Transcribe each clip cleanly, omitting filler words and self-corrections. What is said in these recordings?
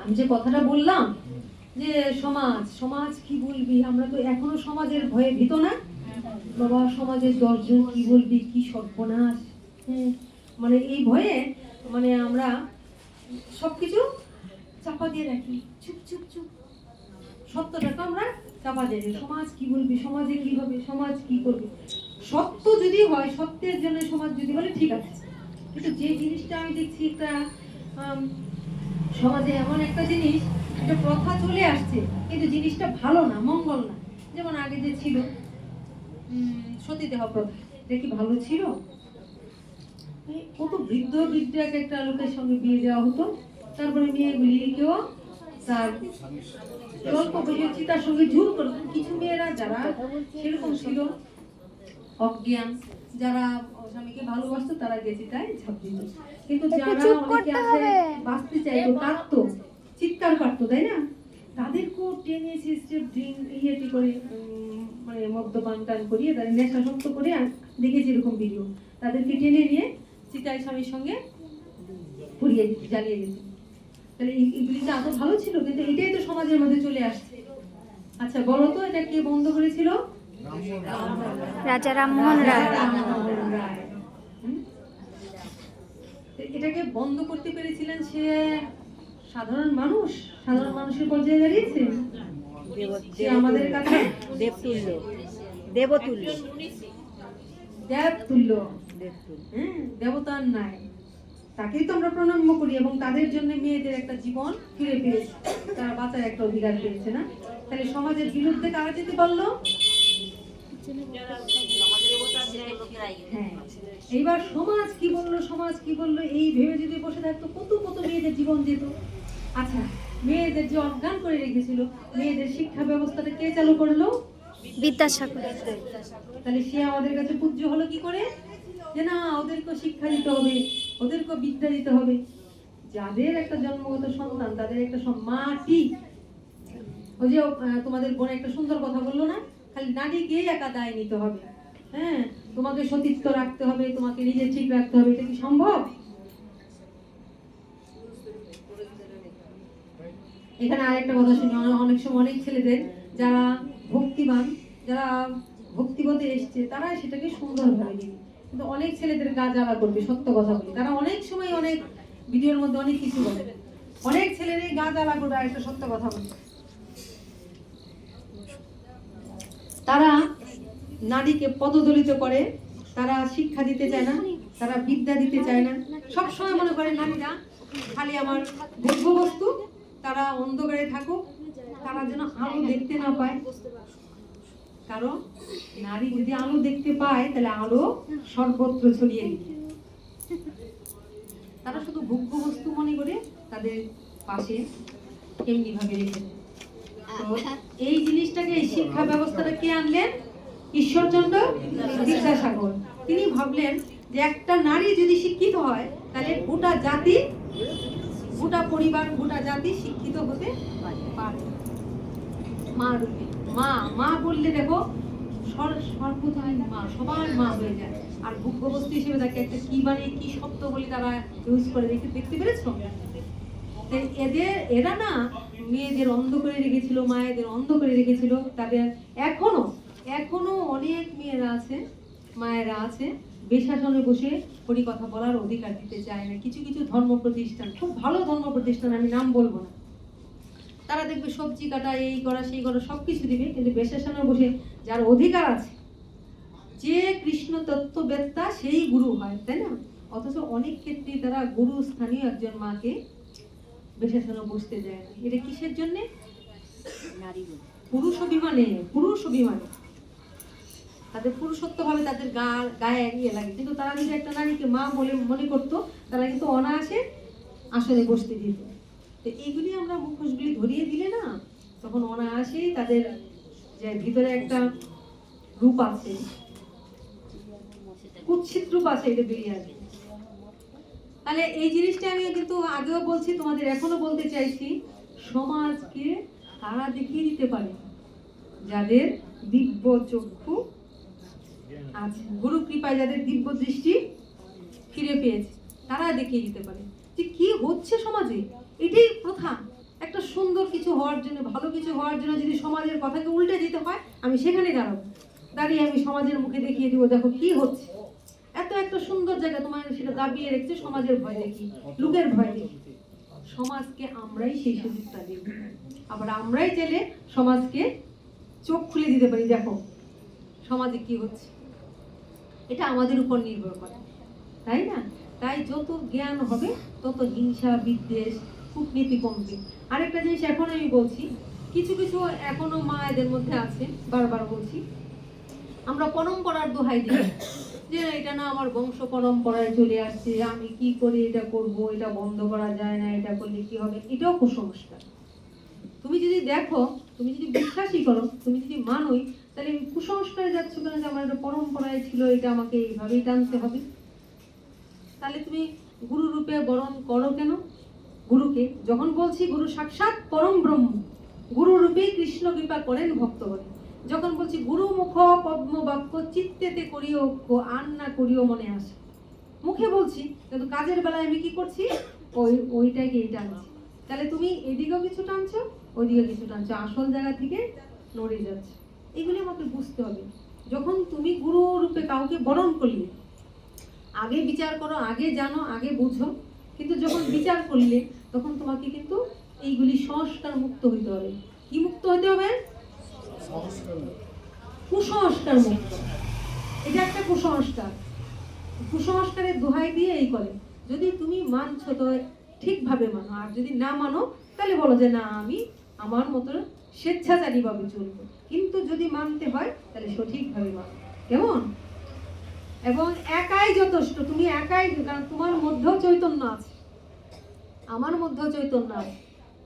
আমি যে কথাটা বললাম যে সমাজ সমাজ কি বলবি, আমরা তো এখনো সমাজের ভয়ে ভীত না বাবা। সমাজের 10 জন কি বলবি, কি সর্বনাশ। মানে এই ভয়ে মানে আমরা সবকিছু চাপা দিয়ে রাখি, চুপ চুপ চুপ। সত্যটাকে আমরা চাপা দিয়ে রাখি। সমাজ কি বলবি, সমাজে কি হবে, সমাজ কি করবে। সত্য যদি হয়, সত্যের জন্য সমাজ যদি বলে ঠিক আছে, কিন্তু যে জিনিসটা আমি দেখছি একটা সমাজে এমন একটা জিনিস, একটা প্রথা চলে আসছে, কিন্তু জিনিসটা ভালো না, মঙ্গল না। যেমন আগে যে ছিল সতীদাহ প্রথা, এটা কি ভালো ছিল? কত বৃদ্ধ বৃদ্ধাকে একটা লোকের সঙ্গে বিয়ে দেওয়া হতো, তারপরে মেয়েগুলিকেও তার অল্প বয়সে চিতার সঙ্গে ঝুল করতো। কিছু মেয়েরা যারা সেরকম ছিল অজ্ঞান, যারা স্বামীকে ভালোবাসতো, তারা গেছে তাই ঝাঁপ দিত। কিন্তু যারা অনেকে আছে বাঁচতে চাইতো, কাঁদতো, চিৎকার কাটতো, তাই না, তাদেরকেও টেনে স্টেপ ইয়েটি করে মানে মদ্যপান টান করিয়ে তাদের নেশাসক্ত করে, দেখেছি এরকম ভিডিও, তাদেরকে টেনে নিয়ে চিতায় স্বামীর সঙ্গে পুড়িয়ে জ্বালিয়ে দিত। তাহলে এগুলি যে আদৌ ভালো ছিল? কিন্তু এটাই তো সমাজের মধ্যে চলে আসছে। আচ্ছা বলো তো, এটা কে বন্ধ করেছিল? রাজা রামমোহন রায়। এটাকে বন্ধ করতে পেরেছিলেন সে সাধারণ মানুষ, সাধারণ মানুষের পর্যায়ে দাঁড়িয়েছে। আমাদের কাছে দেবতুল্য, দেবতুল্য, দেবতুল্য, দেবতার নাই, তাকেই তো আমরা প্রণাম্য করি। এবং তাদের জন্য মেয়েদের একটা জীবন ফিরে পেয়েছে, তারা বাঁচার একটা অধিকার পেয়েছে না। তাহলে সমাজের বিরুদ্ধে কারা যেতে পারলো? হ্যাঁ, এইবার সমাজ কি বললো, সমাজ কি বললো এই ভেবে যদি বসে থাকতো, কত কত মেয়েদের জীবন যেত। আচ্ছা, মেয়েদের যে অজ্ঞান করে রেখেছিল, মেয়েদের শিক্ষা ব্যবস্থাটা কে চালু করলো? বিদ্যাসাগর। তাহলে সে আমাদের কাছে পূজ্য হলো কি করে? যে না, ওদেরকে শিক্ষা দিতে হবে, ওদেরকে বিদ্যা দিতে হবে। যাদের একটা জন্মগত সন্তান, তাদের একটা মাটি, ওই যে তোমাদের বোন একটা সুন্দর কথা বললো না, খালি নারীকে একা দায় নিতে হবে, হ্যাঁ, তোমাকে সতীত্ব রাখতে হবে, তোমাকে নিজে ঠিক রাখতে হবে। এটা কি সম্ভব? এখানে আরেকটা কথা শুনি, অনেক সময় অনেক ছেলেদের যারা ভক্তিবান, যারা ভক্তিপথে এসছে, তারা সেটাকে সুন্দর ভাবে দিবে, কিন্তু অনেক ছেলেদের গা জ্বালা করবে। সত্য কথা বলি, তারা অনেক সময় অনেক ভিডিওর মধ্যে অনেক কিছু বলে, অনেক ছেলেরই গা জ্বালা করবে। একটা সত্য কথা বলি, তারা নারীকে পদদলিত করে, তারা শিক্ষা দিতে চায় না, তারা বিদ্যা দিতে চায় না। সবসময় মনে করে নারীরা খালি আমার ভোগ্য বস্তু, তারা অন্ধকারে থাকুক, তারা যেন আলো দেখতে না পায়। কারণ নারী যদি আলো দেখতে পায়, তাহলে আলো সর্বত্র ছড়িয়ে দিবে। তারা শুধু ভোগ্য বস্তু মনে করে তাদের পাশে এমনি ভাবে রেখে দেয়। এই জিনিসটাকে, এই শিক্ষা ব্যবস্থাটা কে আনলেন? ঈশ্বরচন্দ্র বিদ্যাসাগর। তিনি ভাবলেন যে একটা নারী যদি শিক্ষিত হয়, তাহলে গোটা জাতি, গোটা পরিবার, গোটা জাতি শিক্ষিত হতে পারে। মা রূপে, মা মা বললে দেখো সর্বপ্রথম মা, সবার মা হয়ে যায়। আর ভোগ্য বস্তু হিসেবে তাকে একটা কি বানিয়ে কি সত্য বলে তারা ইউজ করে, দেখতে পেরেছো? এরা না মেয়েদের অন্ধ করে রেখেছিল, মায়েদের অন্ধ করে রেখেছিল। তাদের এখনো অনেক মেয়েরা আছে, মায়েরা আছে, বেশাসনে বসে হরি কথা বলার অধিকার দিতে চায় না। কিছু কিছু ধর্ম প্রতিষ্ঠান, খুব ভালো ধর্ম প্রতিষ্ঠান, আমি নাম বলবো না, তারা দেখবে সবজি কাটা, এই করা সেই করা সবকিছু দিবে, কিন্তু বেশাসনে বসে যার অধিকার আছে, যে কৃষ্ণ তত্ত্ববেত্তা, সেই গুরু হয়, তাই না? অথচ অনেক ক্ষেত্রে তারা গুরু স্থানীয় একজন মাকে বেশাসনে বসতে দেয় না। এটা কিসের জন্য? পুরুষ অভিমানে, পুরুষ অভিমানে, তাদের পুরুষত্ব ভাবে তাদের গায়ে ইয়ে লাগে। কিন্তু তারা যদি একটা নারীকে মা বলে মনে করতো, তারা কিন্তু অনায়াসে আসলে বসতে দিত। তো এইগুলি আমরা মুখোশগুলি ধরিয়ে দিলে না, তখন অনায়াসেই তাদের যে ভিতরে একটা রূপ আছে, কুৎসিত রূপ আছে, এটা বেরিয়ে আসবে। তাহলে এই জিনিসটা আমি কিন্তু আগেও বলছি, তোমাদের এখনো বলতে চাইছি, সমাজকে তারা দেখিয়ে দিতে পারে যাদের দিব্য চক্ষু আছে, গুরু কৃপায় যাদের দিব্য দৃষ্টি ফিরে পেয়েছে, তারা দেখিয়ে দিতে পারে যে কি হচ্ছে সমাজে। কিছু হওয়ার জন্য, ভালো কিছু হওয়ার জন্য যদি সমাজের কথাকে উল্টে দিতে হয়, আমি সেখানে দাঁড়াবো, দাঁড়িয়ে আমি সমাজের মুখে দেখিয়ে দিব, দেখো কি হচ্ছে। এত একটা সুন্দর জায়গা তোমার সেটা দাবিয়ে রেখেছে সমাজের ভয় দেখি, লোকের ভয় দেখি। সমাজকে আমরাই সেই সুযোগটা দিই, আবার আমরাই চাইলে সমাজকে চোখ খুলে দিতে পারি, দেখো সমাজে কি হচ্ছে। এটা আমাদের উপর নির্ভর করে, তাই না? তাই যত জ্ঞান হবে তত হিংসা বিদ্বেষ কূটনীতি কমবে। আরেকটা জিনিস এখন আমি বলছি, কিছু কিছু এখনো মায়েদের মধ্যে আছে, বারবার বলছি, আমরা পরম্পরার দোহাই দিই যে এটা না আমার বংশ পরম্পরায় চলে আসছে, আমি কি করে এটা করব, এটা বন্ধ করা যায় না, এটা করলে কি হবে। এটাও কুসংস্কার। তুমি যদি দেখো, তুমি যদি বিশ্বাসই করো, তুমি যদি মানোই, তাহলে কুসংস্কারে যাচ্ছ কেন যে আমার একটা পরম্পরায় ছিল, এটা আমাকে এইভাবেই টানতে হবে। তাহলে তুমি গুরু রূপে বরণ করো কেন? গুরুকে যখন বলছি, গুরু সাক্ষাৎ পরম ব্রহ্ম, গুরু রূপে কৃষ্ণ কৃপা করেন ভক্তগণে। যখন বলছি গুরু মুখ পদ্ম বাক্য চিত্তেতে করিও ঐক্য, আর না করিও মনে আসে। মুখে বলছি কিন্তু কাজের বেলায় আমি কি করছি, ওইটাকে টানছি। তাহলে তুমি এদিকেও কিছু টানছো, ওইদিকে কিছু টানছো, আসল জায়গা থেকে নড়ে যাচ্ছে। এগুলি আমাকে বুঝতে হবে। যখন তুমি গুরু রূপে কাউকে বরণ করলে, আগে বিচার করো, আগে জানো, আগে বুঝো, কিন্তু যখন বিচার করলে তখন তোমাকে কিন্তু এইগুলি সংস্কার মুক্ত হইতে হবে। কি মুক্ত হতে হবে? কুসংস্কার মুক্ত। এটা একটা কুসংস্কার। কুসংস্কারের দোহাই দিয়ে এই করে, যদি তুমি মানছো তো ঠিকভাবে মানো, আর যদি না মানো তাহলে বলো যে না আমি আমার মতো স্বেচ্ছাচারীভাবে চলবো। কিন্তু যদি মানতে হয় তাহলে সঠিকভাবে মানো, কেমন? এবং একাই যথেষ্ট, তুমি একাই, কারণ তোমার মধ্যেও চৈতন্য আছে, আমার মধ্যেও চৈতন্য আছে।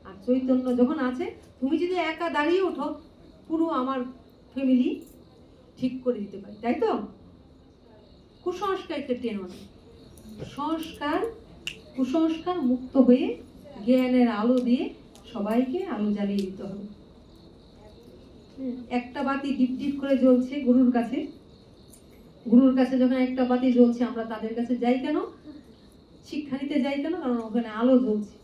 আর চৈতন্য যখন আছে, তুমি যদি একা দাঁড়িয়ে ওঠো, পুরো আমার ফ্যামিলি ঠিক করে দিতে পারি, তাই তো? কুসংস্কারকে টেনো না। সংস্কার, কুসংস্কার মুক্ত হয়ে জ্ঞানের আলো দিয়ে সবাইকে আলো জ্বালিয়ে দিতে হবে। একটা বাতি ডিপ ডিপ করে জ্বলছে গুরুর কাছে, গুরুর কাছে যখন একটা বাতি জ্বলছে, আমরা তাদের কাছে যাই কেন? শিক্ষা নিতে যাই কেন? কারণ ওখানে আলো জ্বলছে।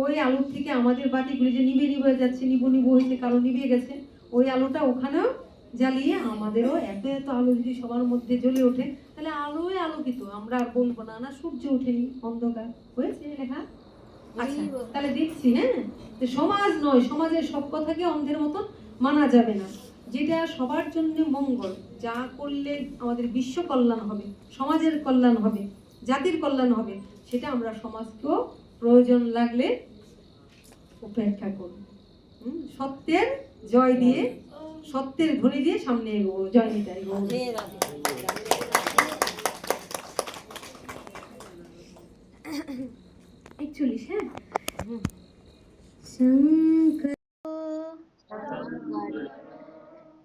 ওই আলোর থেকে আমাদের বাতিগুলি যে নিভে নিভে যাচ্ছে, নিবু নিবু হয়েছে, কারো নিভে গেছে, ওই আলোটা ওখানেও জ্বালিয়ে আমাদেরও এত এত আলো যদি সবার মধ্যে জ্বলে ওঠে, তাহলে আলোয় আলোকিত। আমরা আর বলবো না না সূর্য ওঠেনি, অন্ধকার হয়েছে লেখা। আচ্ছা, তাহলে দেখছি, হ্যাঁ, যে সমাজ নয়, সমাজের সব কথাকে অন্ধের মতন মানা যাবে না। যেটা সবার জন্য মঙ্গল, যা করলে আমাদের বিশ্ব কল্যাণ হবে, সমাজের কল্যাণ হবে, জাতির কল্যাণ হবে, সেটা আমরা সমাজকেও প্রয়োজন লাগলে উপেক্ষা করব। সত্যের জয় দিয়ে, সত্যের ধ্বনি দিয়ে সামনে এগোবো। জয় নিতাই গৌর। 41, হ্যাঁ। शङ्कर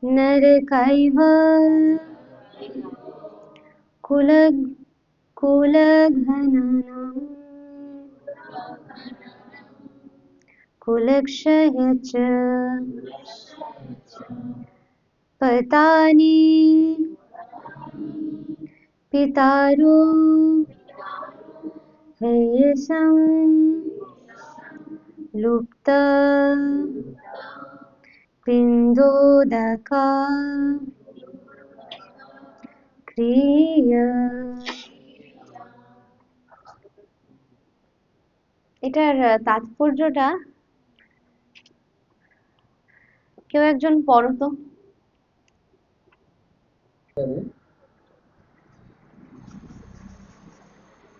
नरकैव कुलघ्नानां कुलक्षय च पतानि पितारो हेयसं लुप्त पिण्डोदका ক্রিয়। এটার তাৎপর্যটা কেউ একজন পড়ো তো।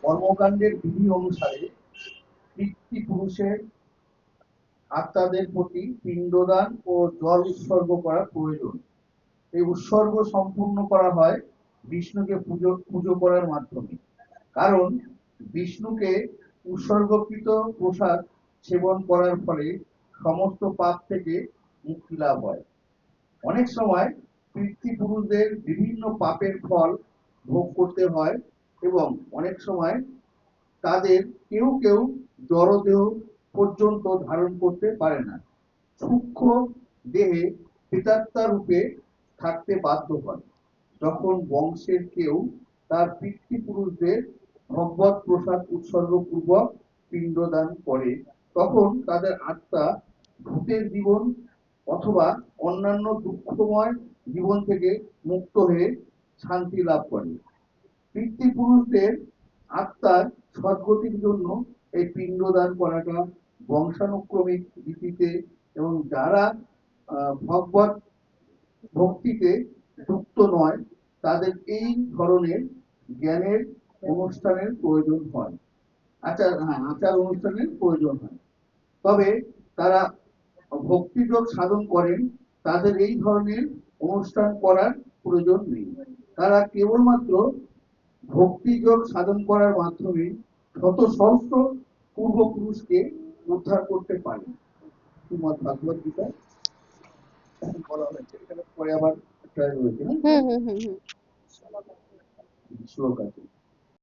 কর্মকাণ্ডের বিধি অনুসারে পিতৃপুরুষের আত্মাদের প্রতি পিণ্ডদান ও জল উৎসর্গ করা প্রয়োজন। এই উৎসর্গ সম্পূর্ণ করা হয় বিষ্ণুকে পুজো করার মাধ্যমে। কারণ বিষ্ণুকে উৎসর্গকৃত প্রসাদ সেবন করার ফলে সমস্ত পাপ থেকে মুক্তি লাভ হয়। অনেক সময় পিতৃপুরুষদের বিভিন্ন পাপের ফল ভোগ করতে হয় এবং অনেক সময় তাদের কেউ কেউ জড়দেহ পর্যন্ত ধারণ করতে পারে না, সূক্ষ্ম দেহে প্রেতাত্মা রূপে থাকতে বাধ্য হয়। যখন বংশের কেউ তার পিতৃপুরুষদের ভগবত প্রসাদ উৎসর্গপূর্বক পিণ্ডদান করে, তখন তাদের আত্মা ভূতের জীবন অথবা অন্যান্য দুঃখময় জীবন থেকে মুক্ত হয়ে শান্তি লাভ করে। পিতৃপুরুষদের আত্মার সদ্গতির জন্য এই পিণ্ডদান করাটা বংশানুক্রমিক রীতিতে, এবং যারা ভগবত ভক্তিতে যুক্ত নয় তাদের এই ধরনের জ্ঞানের অনুষ্ঠানের প্রয়োজন হয়, আচার অনুষ্ঠানের প্রয়োজন হয়। তবে তারা ভক্তিযোগ সাধন করেন, তাদের এই ধরনের অনুষ্ঠান করার প্রয়োজন নেই। তারা কেবলমাত্র ভক্তিযোগ সাধন করার মাধ্যমে শত সহস্র পূর্বপুরুষকে উদ্ধার করতে পারে। শ্রীমদ্ ভাগবত গীতা বলা হয়েছে, এখানে পরে আবার একটা রয়েছে না হুম হুম হুম হুম শ্লোক আছে।